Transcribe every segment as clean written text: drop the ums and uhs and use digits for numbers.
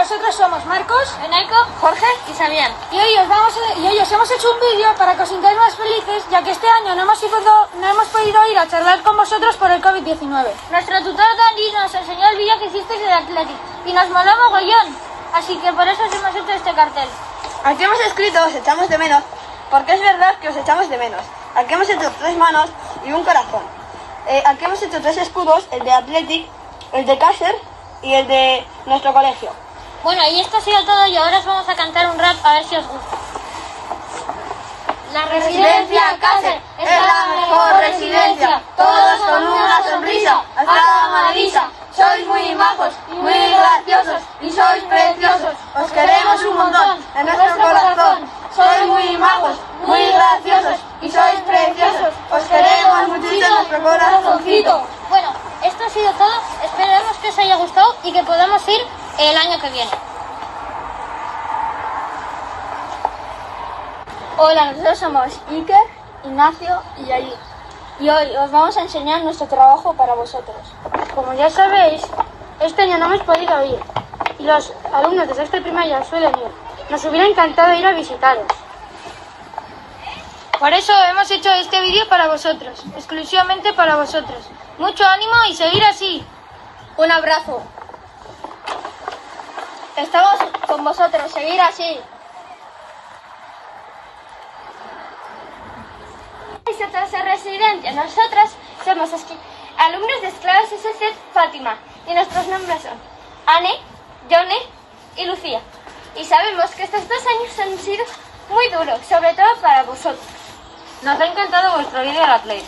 nosotros somos Marcos, Eneco, Jorge y Sabián. Y hoy os hemos hecho un vídeo para que os sintáis más felices, ya que este año no hemos podido ir a charlar con vosotros por el COVID-19. Nuestro tutor Dani nos enseñó el vídeo que hicisteis del Athletic y nos moló mogollón, así que por eso os hemos hecho este cartel. Aquí hemos escrito os echamos de menos, porque es verdad que os echamos de menos. Aquí hemos hecho 3 manos y un corazón. Aquí hemos hecho 3 escudos, el de Athletic, el de Cácer y el de nuestro colegio. Bueno, y esto ha sido todo y ahora os vamos a cantar un rap a ver si os gusta. La residencia Cácer es la mejor residencia, todos con una sonrisa, hasta la maravilla. Sois muy majos, muy graciosos y sois preciosos. Os queremos un montón en nuestro corazón. Sois muy majos, muy graciosos y sois preciosos. Os queremos muchísimo en nuestro corazoncito. Bueno, esto ha sido todo. Esperemos que os haya gustado y que podamos ir el año que viene. Hola, nosotros somos Iker, Ignacio y Yair. Y hoy os vamos a enseñar nuestro trabajo para vosotros. Como ya sabéis, este año no hemos podido ir y los alumnos de sexto y primaria suelen ir. Nos hubiera encantado ir a visitaros. Por eso hemos hecho este vídeo para vosotros, exclusivamente para vosotros. Mucho ánimo y seguir así. Un abrazo. Estamos con vosotros, seguir así. Nosotros en residencia, nosotras somos alumnos de Esclavas SC Fátima y nuestros nombres son Anne, Yone y Lucía. Y sabemos que estos 2 años han sido muy duros, sobre todo para vosotros. Nos ha encantado vuestro vídeo del Athletic.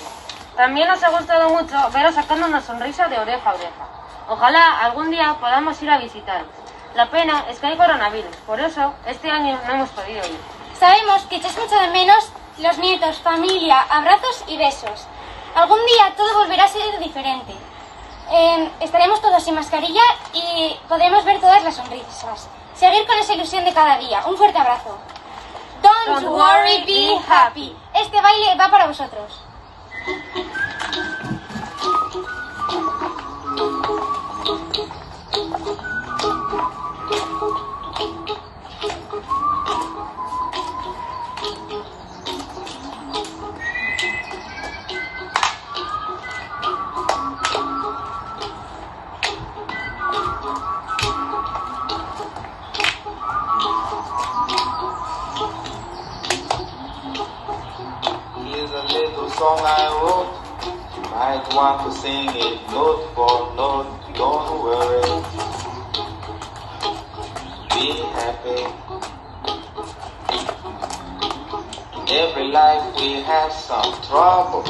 También nos ha gustado mucho veros sacando una sonrisa de oreja a oreja. Ojalá algún día podamos ir a visitaros. La pena es que hay coronavirus, por eso este año no hemos podido ir. Sabemos que echáis mucho de menos los nietos, familia, abrazos y besos. Algún día todo volverá a ser diferente. Estaremos todos sin mascarilla y podremos ver todas las sonrisas. Seguir con esa ilusión de cada día. Un fuerte abrazo. Don't worry, be happy. Este baile va para vosotros. Here's a little song I wrote. You might want to sing it note for note. Don't worry. Be happy. In every life we have some trouble.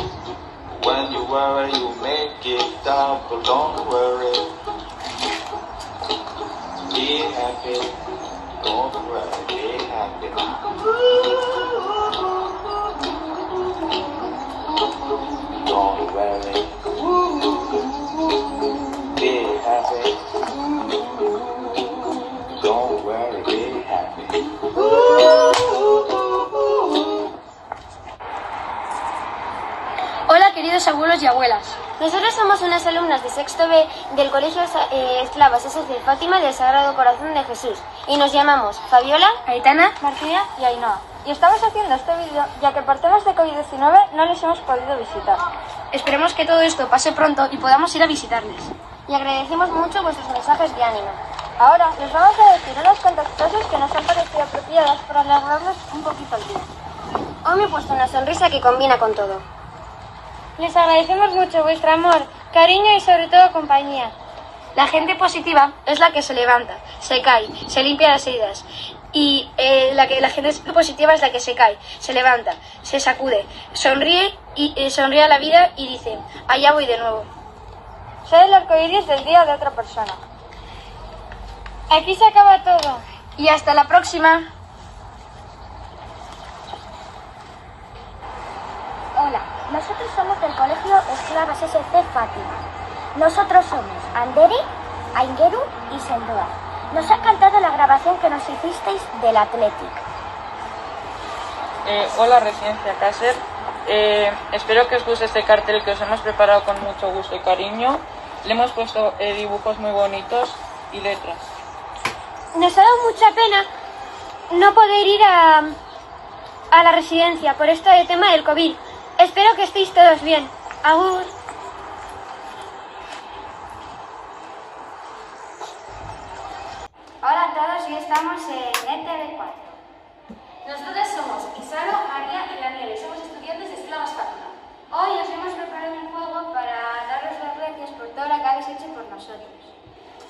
When you worry, you make it double. Don't worry. Be happy. Don't worry. Be happy. Don't worry. Be happy. Don't worry, be happy. Hola, queridos abuelos y abuelas. Nosotros somos unas alumnas de sexto B del Colegio Esclavas SC Fátima del Sagrado Corazón de Jesús y nos llamamos Fabiola, Aitana, Martina y Ainhoa. Y estamos haciendo este vídeo ya que por temas de COVID-19 no les hemos podido visitar. Esperemos que todo esto pase pronto y podamos ir a visitarles. y agradecemos mucho vuestros mensajes de ánimo. Ahora les vamos a decir unas cuantas cosas que nos han parecido apropiadas para alegrarles un poquito el día. Hoy me he puesto una sonrisa que combina con todo. Les agradecemos mucho vuestro amor, cariño y sobre todo compañía. La gente positiva es la que se levanta, se cae, se limpia las heridas. Y la gente positiva es la que se cae, se levanta, se sacude, sonríe sonríe a la vida y dice, allá voy de nuevo. Soy el arcoíris del día de otra persona. Aquí se acaba todo. Y hasta la próxima. Hola, nosotros somos del Colegio Esclavas SC Fátima. Nosotros somos Andere, Aingeru y Sendoa. Nos ha encantado la grabación que nos hicisteis del Athletic. Hola Residencia Cácer, espero que os guste este cartel que os hemos preparado con mucho gusto y cariño. Le hemos puesto dibujos muy bonitos y letras. nos ha dado mucha pena no poder ir a la residencia por este tema del COVID. Espero que estéis todos bien. Agur. Hola a todos, hoy estamos en ETV4. Nosotras somos Isaro, María y Daniel, y somos estudiantes de Escuela Más Fátima. Hoy os hemos preparado un juego para daros las gracias por todo lo que habéis hecho por nosotros.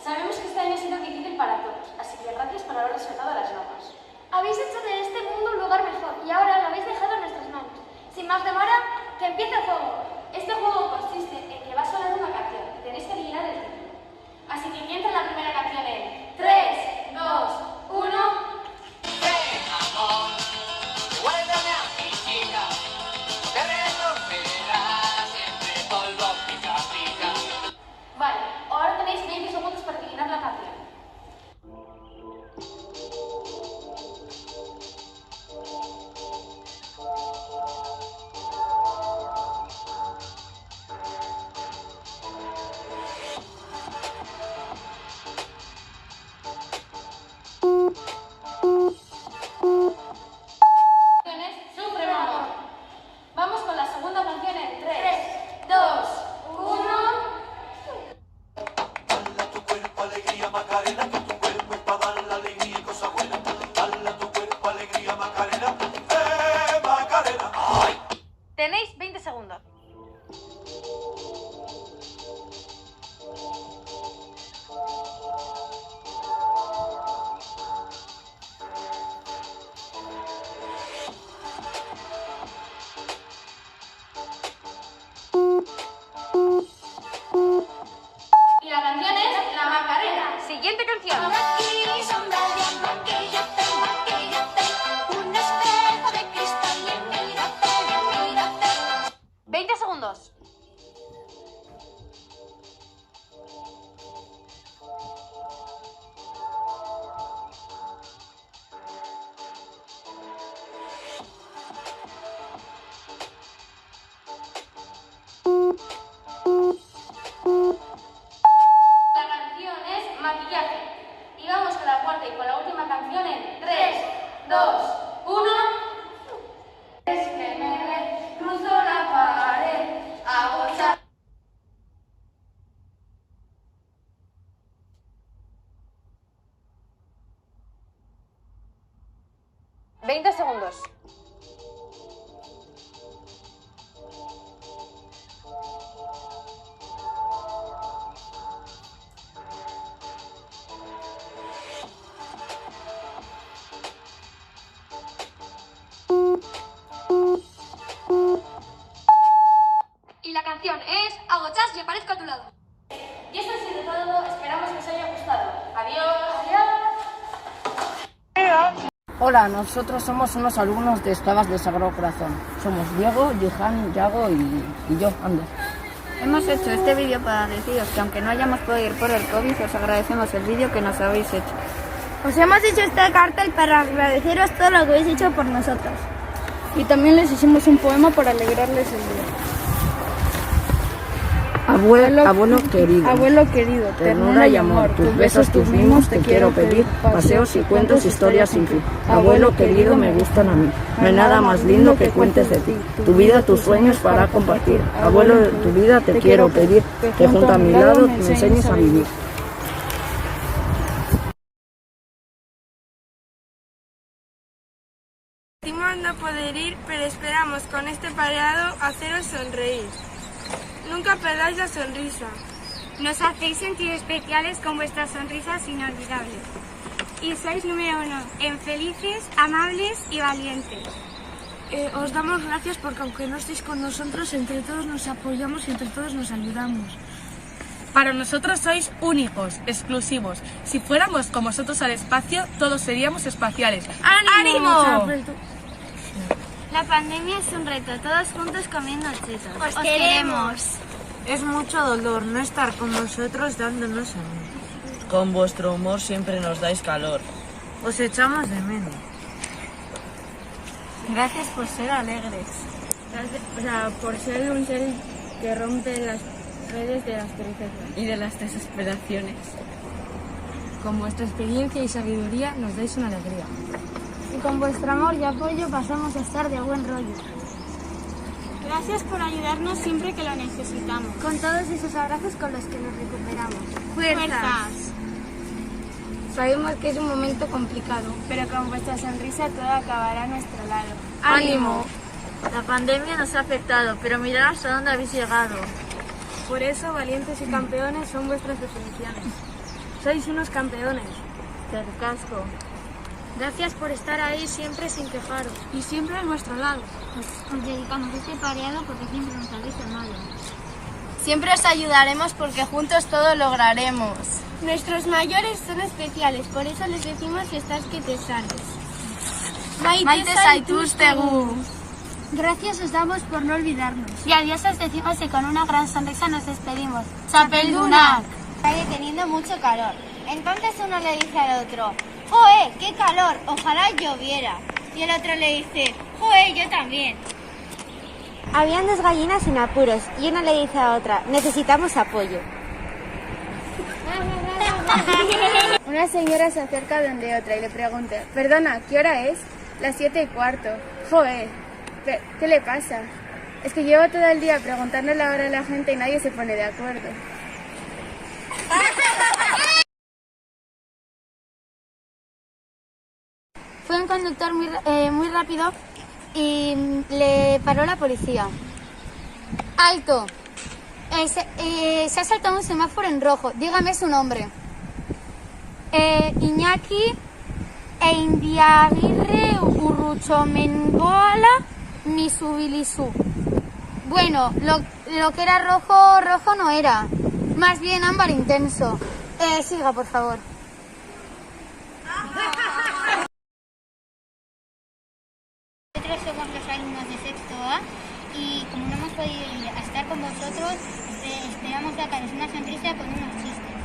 Sabemos que este año ha sido difícil para todos, así que gracias por haber respetado las normas. Habéis hecho de este mundo un lugar mejor y ahora lo habéis dejado en nuestras manos. Sin más demora, que empiece el juego. Este juego consiste en que va a sonar una canción y tenéis que adivinar el título. Así que empieza la primera canción en 3, 2, 1... Vale, ahora tenéis 20 segundos para adivinar la canción. Sufre, mamá. Vamos con la segunda canción en 3, 2, 1... Tu cuerpo alegría Macarena, que tu cuerpo es para dar la alegría y cosa buena. Dale tu cuerpo alegría Macarena, Macarena. ¡Ay! Tenéis 20 segundos. Y la canción es La Macarena. Siguiente canción. 20 segundos. La canción es Maquillaje. Y vamos con la cuarta y con la última canción en 3, 2, 1... Es que me cruzo la pared, agota. ...20 segundos. Y la canción es Agochas y aparezco a tu lado. Y esto ha sido todo, esperamos que os haya gustado. Adiós. Hola, nosotros somos unos alumnos de Esclavas del Sagrado Corazón. Somos Diego, Jihan, Yago y yo, Ander. Hemos hecho este vídeo para deciros que aunque no hayamos podido ir por el COVID, os agradecemos el vídeo que nos habéis hecho. Os hemos hecho este cartel para agradeceros todo lo que habéis hecho por nosotros. Y también les hicimos un poema para alegrarles el día. Abuelo querido, ternura y amor, tus besos, tus mimos te quiero pedir, paseos y cuentos, historias sin fin. Abuelo querido, me gustan a mí, no hay nada más lindo que cuentes de ti, tu vida, tus sueños para compartir. Abuelo, de tu vida te quiero pedir, que junto a mi lado me enseñes a vivir. Sentimos no poder ir, pero esperamos con este pareado haceros sonreír. Nunca perdáis la sonrisa. Nos hacéis sentir especiales con vuestras sonrisas inolvidables. Y sois número 1 en felices, amables y valientes. Os damos gracias porque aunque no estéis con nosotros, entre todos nos apoyamos y entre todos nos ayudamos. Para nosotros sois únicos, exclusivos. Si fuéramos con vosotros al espacio, todos seríamos espaciales. ¡Ánimo! La pandemia es un reto, todos juntos comiendo chetos. Os queremos. Es mucho dolor no estar con vosotros dándonos amor. Con vuestro humor siempre nos dais calor. Os echamos de menos. Gracias por ser alegres. Por ser un ser que rompe las redes de las tristezas Y de las desesperaciones. con vuestra experiencia y sabiduría nos dais una alegría. Y con vuestro amor y apoyo pasamos a estar de buen rollo. Gracias por ayudarnos siempre que lo necesitamos. Con todos esos abrazos con los que nos recuperamos. ¡Fuerzas! Sabemos que es un momento complicado, Pero con vuestra sonrisa todo acabará a nuestro lado. ¡ánimo! La pandemia nos ha afectado, pero mirad hasta dónde habéis llegado. Por eso, valientes y campeones son vuestras definiciones. Sois unos campeones. Del casco. Gracias por estar ahí siempre sin quejaros. Y siempre a nuestro lado. Os dedicamos este pareado porque siempre nos habéis amado. Siempre os ayudaremos porque juntos todo lograremos. Nuestros mayores son especiales, por eso les decimos que estás que te sales. Maite zaituztegu. Gracias os damos por no olvidarnos. Y adiós os decimos que con una gran sonrisa nos despedimos. Txapeldunak. Está teniendo mucho calor. Entonces uno le dice al otro, ¡joe, qué calor! Ojalá lloviera. Y el otro le dice, ¡joe, yo también! Habían dos gallinas en apuros y una le dice a otra, necesitamos apoyo. Una señora se acerca donde otra y le pregunta, perdona, ¿qué hora es? Las 7:15. Joder, ¿qué le pasa? Es que llevo todo el día preguntando la hora a la gente y nadie se pone de acuerdo. Fue un conductor muy rápido y le paró la policía. ¡Alto! Se ha saltado un semáforo en rojo. Dígame su nombre. Iñaki Eindiaguirre Urruchomengoala Misubilisu. Bueno, lo que era rojo no era. Más bien ámbar intenso. Siga, por favor. Nosotros somos los alumnos de sexto A y como no hemos podido ir a estar con vosotros, esperamos sacaros una sonrisa con unos chistes.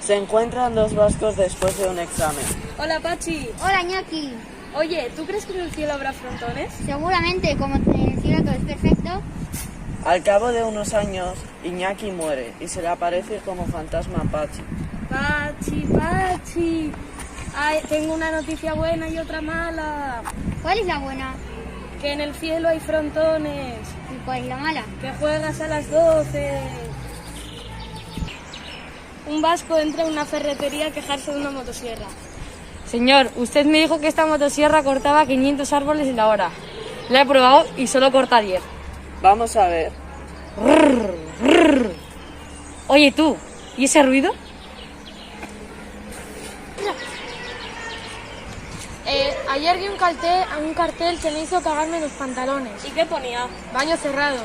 Se encuentran dos vascos después de un examen. Hola, Pachi. Hola, Iñaki. Oye, ¿tú crees que en el cielo habrá frontones? Seguramente, como en el cielo todo es perfecto. Al cabo de unos años, Iñaki muere y se le aparece como fantasma a Pachi. Pachi. Ay, tengo una noticia buena y otra mala. ¿Cuál es la buena? Que en el cielo hay frontones. ¿Y cuál es la mala? Que juegas a las 12. Un vasco entra en una ferretería a quejarse de una motosierra. Señor, usted me dijo que esta motosierra cortaba 500 árboles en la hora. La he probado y solo corta 10. Vamos a ver. Oye tú, ¿y ese ruido? Ayer vi un cartel que me hizo cagarme los pantalones. ¿Y qué ponía? Baño cerrado.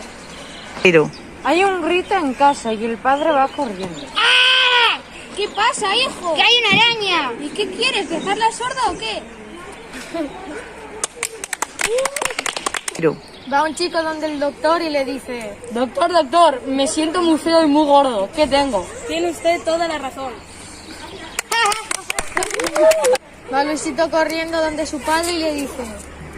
Hay un rito en casa y el padre va corriendo. ¡Ah! ¿Qué pasa, hijo? ¡Que hay una araña! ¿Y qué quieres, dejarla sorda o qué? Va un chico donde el doctor y le dice: Doctor, me siento muy feo y muy gordo. ¿Qué tengo? Tiene usted toda la razón. Va Luisito corriendo donde su padre y le dice: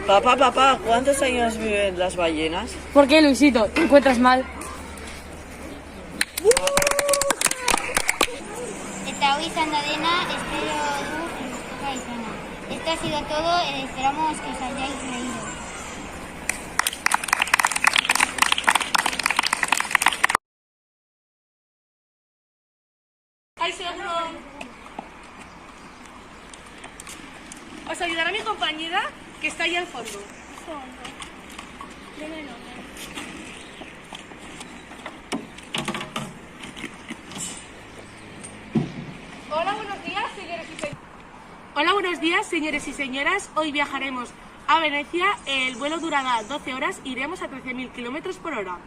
Papá, ¿cuántos años viven las ballenas? ¿Por qué, Luisito? ¿Te encuentras mal? Eta hau izan da dena, espero du gustuko izana. Esto ha sido todo, esperamos que os hayáis reído. Os ayudará mi compañera que está ahí al fondo. Hola, buenos días, señores y señoras. Hoy viajaremos a Venecia. El vuelo durará 12 horas y iremos a 13.000 km por hora.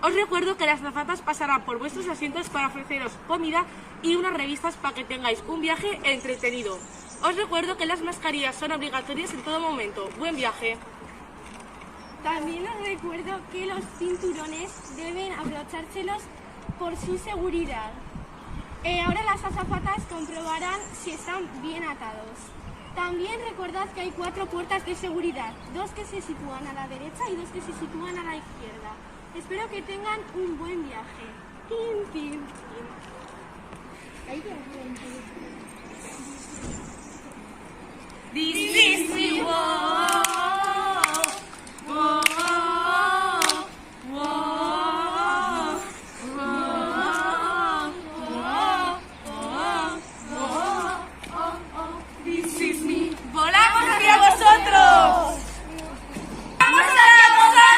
Os recuerdo que las azafatas pasarán por vuestros asientos para ofreceros comida y unas revistas para que tengáis un viaje entretenido. Os recuerdo que las mascarillas son obligatorias en todo momento. ¡Buen viaje! También os recuerdo que los cinturones deben abrochárselos por su seguridad. Ahora las azafatas comprobarán si están bien atados. También recordad que hay 4 puertas de seguridad, 2 que se sitúan a la derecha y 2 que se sitúan a la izquierda. Espero que tengan un buen viaje. ¡Tin, tin, tin! This is me, This is me. ¡Volamos hacia vosotros! ¡Vamos hacia vosotros!